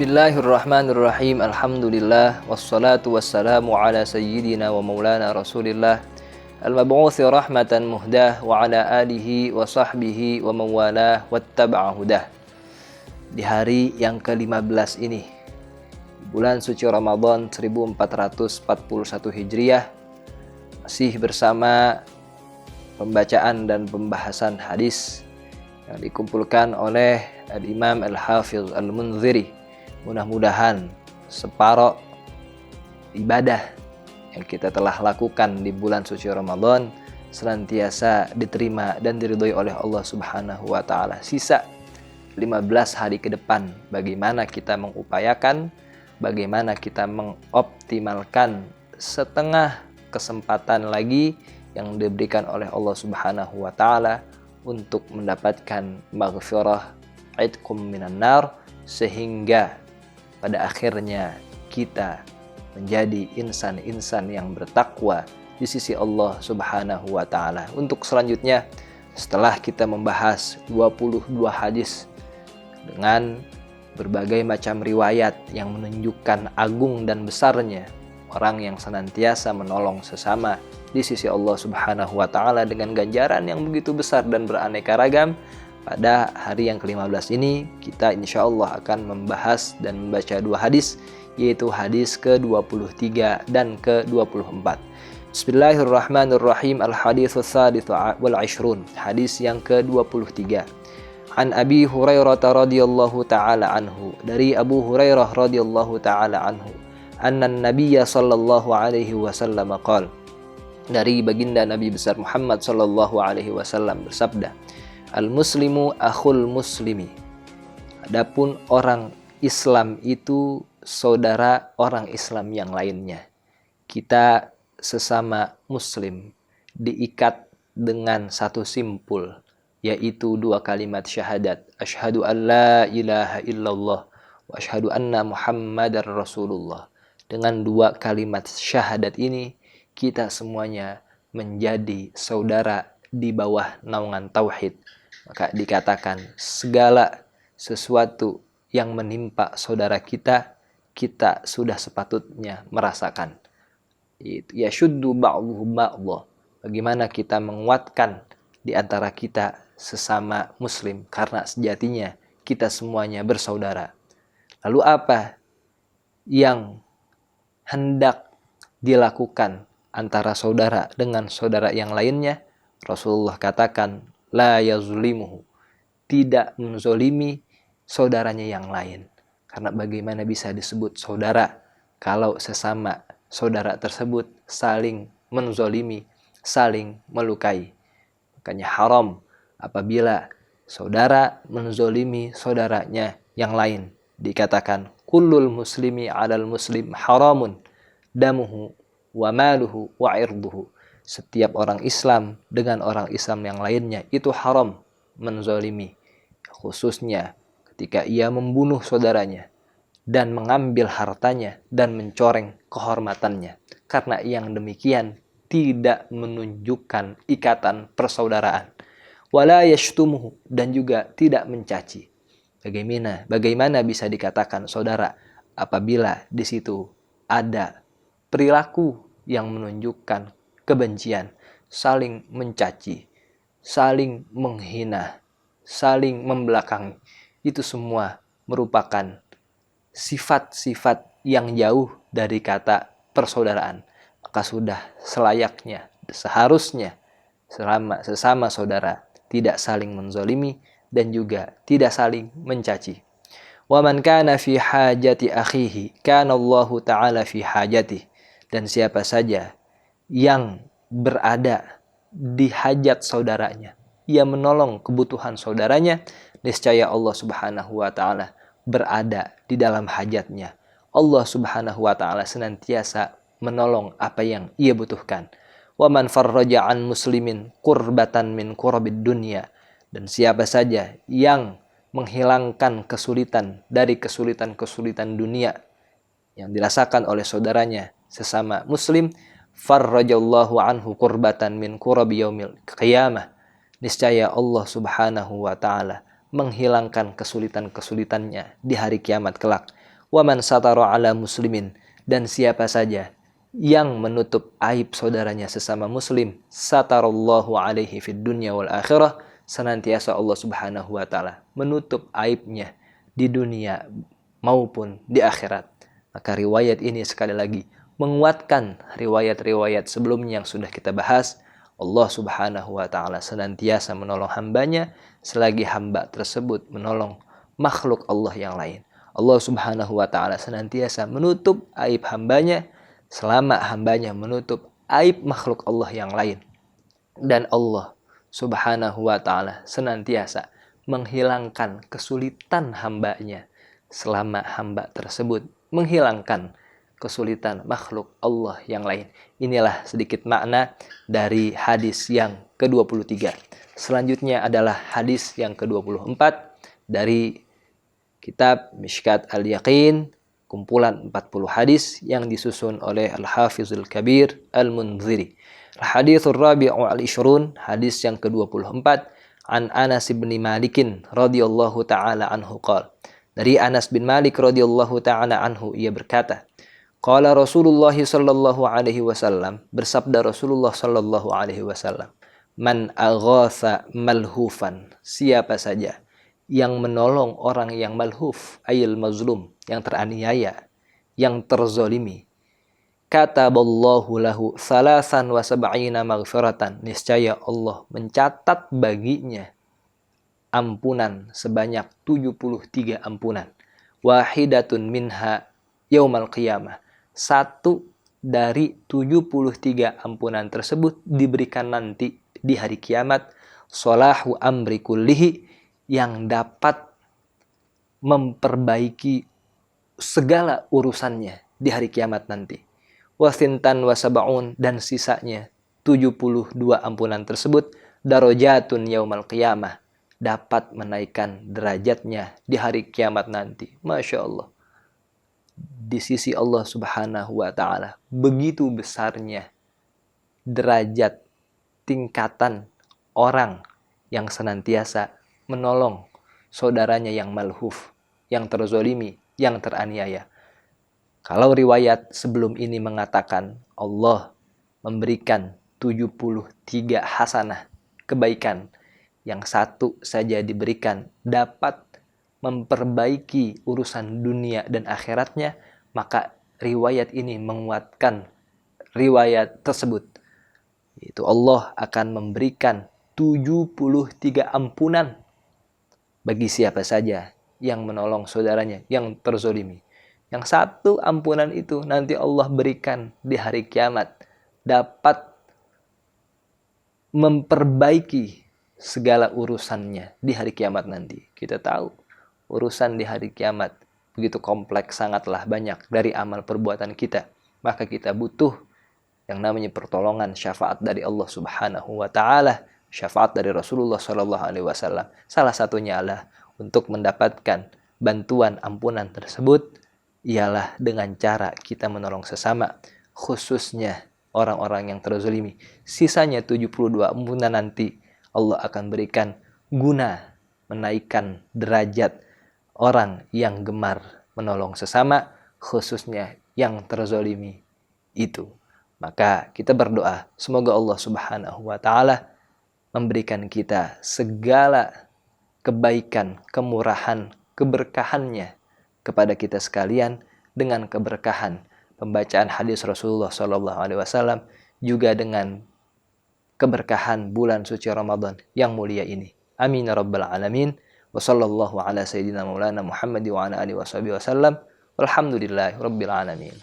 Bismillahirrahmanirrahim. Alhamdulillah wassalatu wassalamu ala sayyidina wa maulana Rasulillah al-mab'uthi rahmatan muhdah wa ala alihi wa sahbihi wa mawalah wattaba'a hudah. Di hari yang ke-15 ini, bulan suci Ramadan 1441 Hijriah, masih bersama pembacaan dan pembahasan hadis yang dikumpulkan oleh Al-Imam Al-Hafiz Al-Munziri. Mudah-mudahan separuh ibadah yang kita telah lakukan di bulan suci Ramadan senantiasa diterima dan diridhoi oleh Allah Subhanahu wa taala. Sisa 15 hari ke depan, bagaimana kita mengupayakan, bagaimana kita mengoptimalkan setengah kesempatan lagi yang diberikan oleh Allah Subhanahu wa taala untuk mendapatkan maghfirah, idqum minan nar, sehingga pada akhirnya kita menjadi insan-insan yang bertakwa di sisi Allah Subhanahu wa taala. Untuk selanjutnya, setelah kita membahas 22 hadis dengan berbagai macam riwayat yang menunjukkan agung dan besarnya orang yang senantiasa menolong sesama di sisi Allah Subhanahu wa taala dengan ganjaran yang begitu besar dan beraneka ragam, pada hari yang ke-15 ini kita insya Allah akan membahas dan membaca dua hadis, yaitu hadis ke-23 dan ke-24. Bismillahirrahmanirrahim. Al-haditsus sadits wal 'ishrun. Hadis yang ke-23. An Abi Hurairah radhiyallahu taala anhu, dari Abu Hurairah radhiyallahu taala anhu, anna Nabiyya sallallahu alaihi wasallam qala, dari baginda Nabi besar Muhammad sallallahu alaihi wasallam bersabda, Al-muslimu akhul muslimi. Adapun orang Islam itu saudara orang Islam yang lainnya. Kita sesama muslim diikat dengan satu simpul, yaitu dua kalimat syahadat. Asyhadu an la ilaha illallah wa asyhadu anna Muhammadar Rasulullah. Dengan dua kalimat syahadat ini, kita semuanya menjadi saudara di bawah naungan tauhid. Maka dikatakan segala sesuatu yang menimpa saudara kita, kita sudah sepatutnya merasakan. Yashuddu ba'dhuhu ba'dha. Bagaimana kita menguatkan di antara kita sesama muslim, karena sejatinya kita semuanya bersaudara. Lalu apa yang hendak dilakukan antara saudara dengan saudara yang lainnya? Rasulullah katakan, la yazlimuhu, tidak menzolimi saudaranya yang lain. Karena bagaimana bisa disebut saudara kalau sesama saudara tersebut saling menzolimi, saling melukai. Makanya haram apabila saudara menzolimi saudaranya yang lain. Dikatakan kullul muslimi 'alal muslim haramun damuhu wa maluhu wa 'irduhu. Setiap orang Islam dengan orang Islam yang lainnya itu haram menzolimi, khususnya ketika ia membunuh saudaranya dan mengambil hartanya dan mencoreng kehormatannya, karena yang demikian tidak menunjukkan ikatan persaudaraan. Wala yashtumuhu, dan juga tidak mencaci. Bagaimana bisa dikatakan saudara apabila di situ ada perilaku yang menunjukkan kebencian, saling mencaci, saling menghina, saling membelakangi. Itu semua merupakan sifat-sifat yang jauh dari kata persaudaraan. Maka sudah selayaknya, seharusnya sesama saudara tidak saling menzolimi dan juga tidak saling mencaci. Wa man kana fi hajati akhihi kana Allahu ta'ala fi hajatihi. Dan siapa saja yang berada di hajat saudaranya, ia menolong kebutuhan saudaranya, niscaya Allah Subhanahu wa taala berada di dalam hajatnya. Allah Subhanahu wa taala senantiasa menolong apa yang ia butuhkan. Wa man farraja an muslimin qurbatan min qurabid dunya. Dan siapa saja yang menghilangkan kesulitan dari kesulitan-kesulitan dunia yang dirasakan oleh saudaranya sesama muslim, farrajallahu anhu qurbatan min qurabi yaumil qiyamah. Niscaya Allah Subhanahu wa taala menghilangkan kesulitan-kesulitannya di hari kiamat kelak. Wa man satara ala muslimin, dan siapa saja yang menutup aib saudaranya sesama muslim, satarallahu alaihi fid dunya wal akhirah, senantiasa Allah Subhanahu wa taala menutup aibnya di dunia maupun di akhirat. Maka riwayat ini sekali lagi menguatkan riwayat-riwayat sebelumnya yang sudah kita bahas. Allah Subhanahu wa taala senantiasa menolong hambanya selagi hamba tersebut menolong makhluk Allah yang lain. Allah Subhanahu wa taala senantiasa menutup aib hambanya selama hambanya menutup aib makhluk Allah yang lain. Dan Allah Subhanahu wa taala senantiasa menghilangkan kesulitan hambanya selama hamba tersebut menghilangkan kesulitan makhluk Allah yang lain. Inilah sedikit makna dari hadis yang ke-23. Selanjutnya adalah hadis yang ke-24 dari kitab Mishkat Al-Yaqin, kumpulan 40 hadis yang disusun oleh Al-Hafizul Kabir Al-Munziri. Al-Hadithur Rabi'u Al-Ishrun, hadis yang ke-24, an Anas bin Malikin radhiyallahu ta'ala anhu qala. Dari Anas bin Malik radhiyallahu ta'ala anhu, ia berkata, qala Rasulullah sallallahu alaihi wasallam, bersabda Rasulullah sallallahu alaihi wasallam, man aghatha malhufan, siapa saja yang menolong orang yang malhuf, ayil mazlum, yang teraniaya, yang terzolimi, kataballahu lahu salasan wa sab'ina maghfiratan, niscaya Allah mencatat baginya ampunan sebanyak 73 ampunan. Wahidatun minha yaumal qiyamah, satu dari 73 ampunan tersebut diberikan nanti di hari kiamat, solahu amri kullihi, yang dapat memperbaiki segala urusannya di hari kiamat nanti. Wasintan wasaba'un, dan sisanya 72 ampunan tersebut, darajatun yaumal qiyamah, dapat menaikkan derajatnya di hari kiamat nanti. Masya Allah. Di sisi Allah Subhanahu wa ta'ala begitu besarnya derajat tingkatan orang yang senantiasa menolong saudaranya yang malhuf, yang terzolimi, yang teraniaya. Kalau riwayat sebelum ini mengatakan Allah memberikan 73 hasanah, kebaikan, yang satu saja diberikan dapat memperbaiki urusan dunia dan akhiratnya, maka riwayat ini menguatkan riwayat tersebut. Itu Allah akan memberikan 73 ampunan bagi siapa saja yang menolong saudaranya yang terzolimi. Yang satu ampunan itu nanti Allah berikan di hari kiamat, dapat memperbaiki segala urusannya di hari kiamat nanti. Kita tahu urusan di hari kiamat begitu kompleks, sangatlah banyak dari amal perbuatan kita. Maka kita butuh yang namanya pertolongan, syafaat dari Allah Subhanahu wa ta'ala, syafaat dari Rasulullah sallallahu alaihi wasallam. Salah satunya adalah untuk mendapatkan bantuan ampunan tersebut ialah dengan cara kita menolong sesama, khususnya orang-orang yang terzalimi. Sisanya 72 ampunan nanti Allah akan berikan guna menaikkan derajat orang yang gemar menolong sesama, khususnya yang terzalimi itu. Maka kita berdoa semoga Allah Subhanahu wa ta'ala memberikan kita segala kebaikan, kemurahan, keberkahannya kepada kita sekalian dengan keberkahan pembacaan hadis Rasulullah SAW, juga dengan keberkahan bulan suci Ramadan yang mulia ini. Amin ya rabbal alamin. Wa sallallahu ala sayyidina maulana Muhammad wa ala alihi wasallam. Walhamdulillahi rabbil alamin.